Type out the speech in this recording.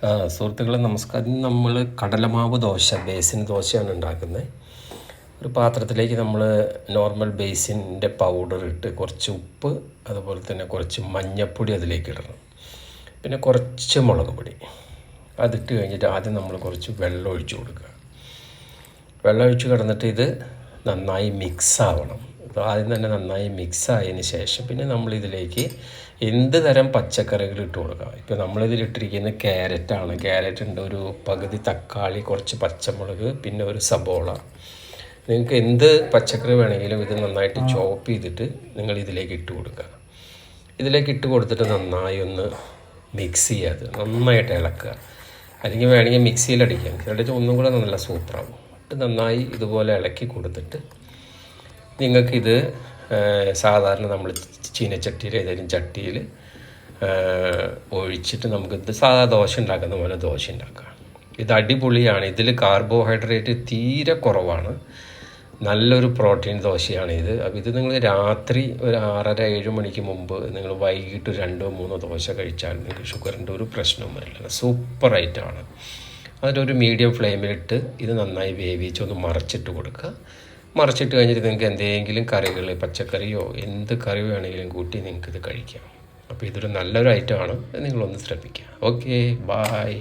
സുഹൃത്തുക്കളെ നമസ്കാരം. നമ്മൾ കടലമാവ് ദോശ, ബേസിൻ ദോശയാണ് ഉണ്ടാക്കുന്നത്. ഒരു പാത്രത്തിലേക്ക് നമ്മൾ നോർമൽ ബേസിൻ്റെ പൗഡർ ഇട്ട് കുറച്ച് ഉപ്പ്, അതുപോലെ തന്നെ കുറച്ച് മഞ്ഞൾപ്പൊടി അതിലേക്ക് ഇടണം. പിന്നെ കുറച്ച് മുളക് പൊടി അതിട്ട് കഴിഞ്ഞിട്ട് ആദ്യം നമ്മൾ കുറച്ച് വെള്ളം ഒഴിച്ച് കൊടുക്കുക. വെള്ളം ഒഴിച്ച് കിടന്നിട്ട് ഇത് നന്നായി മിക്സ് ആവണം. അപ്പോൾ ആദ്യം തന്നെ നന്നായി മിക്സ് ആയതിന് ശേഷം പിന്നെ നമ്മളിതിലേക്ക് എന്ത് തരം പച്ചക്കറികൾ ഇട്ട് കൊടുക്കാം. ഇപ്പോൾ നമ്മളിതിലിട്ടിരിക്കുന്നത് ക്യാരറ്റാണ്. ക്യാരറ്റ് ഉണ്ട്, ഒരു പകുതി തക്കാളി, കുറച്ച് പച്ചമുളക്, പിന്നെ ഒരു സബോള. നിങ്ങൾക്ക് എന്ത് പച്ചക്കറി വേണമെങ്കിലും ഇത് നന്നായിട്ട് ചോപ്പ് ചെയ്തിട്ട് നിങ്ങൾ ഇതിലേക്ക് ഇട്ട് കൊടുക്കുക. ഇതിലേക്ക് ഇട്ട് കൊടുത്തിട്ട് നന്നായി ഒന്ന് മിക്സ് ചെയ്യാത്, നന്നായിട്ട് ഇളക്കുക. അല്ലെങ്കിൽ വേണമെങ്കിൽ മിക്സിയിലടിക്കാം, മിക്സിയിലടിച്ച് ഒന്നും കൂടെ നല്ല സൂപ്പറാകും. നന്നായി ഇതുപോലെ ഇളക്കി കൊടുത്തിട്ട് നിങ്ങൾക്കിത് സാധാരണ നമ്മൾ ചീനച്ചട്ടിയിൽ ഏതെങ്കിലും ചട്ടിയിൽ ഒഴിച്ചിട്ട് നമുക്കിത് സാധാ ദോശ ഉണ്ടാക്കുന്ന പോലെ ദോശ ഉണ്ടാക്കാം. ഇത് അടിപൊളിയാണ്. ഇതിൽ കാർബോഹൈഡ്രേറ്റ് തീരെ കുറവാണ്. നല്ലൊരു പ്രോട്ടീൻ ദോശയാണ് ഇത്. അപ്പോൾ ഇത് നിങ്ങൾ രാത്രി ഒരു 6:30-7 മണിക്ക് മുമ്പ് നിങ്ങൾ വൈകിട്ട് 2-3 ദോശ കഴിച്ചാൽ നിങ്ങൾക്ക് ഷുഗറിൻ്റെ ഒരു പ്രശ്നവും വരില്ല. സൂപ്പർ ഐറ്റമാണ്. അതിലൊരു മീഡിയം ഫ്ലെയിമിലിട്ട് ഇത് നന്നായി വേവിച്ച് ഒന്ന് മറച്ചിട്ട് കൊടുക്കുക. മറിച്ചിട്ട് കഴിഞ്ഞിട്ട് നിങ്ങൾക്ക് എന്തെങ്കിലും കറികൾ, പച്ചക്കറിയോ എന്ത് കറി വേണമെങ്കിലും കൂട്ടി നിങ്ങൾക്കിത് കഴിക്കാം. അപ്പോൾ ഇതൊരു നല്ലൊരു ഐറ്റമാണ്, നിങ്ങളൊന്ന് ശ്രദ്ധിക്കുക. Okay, bye.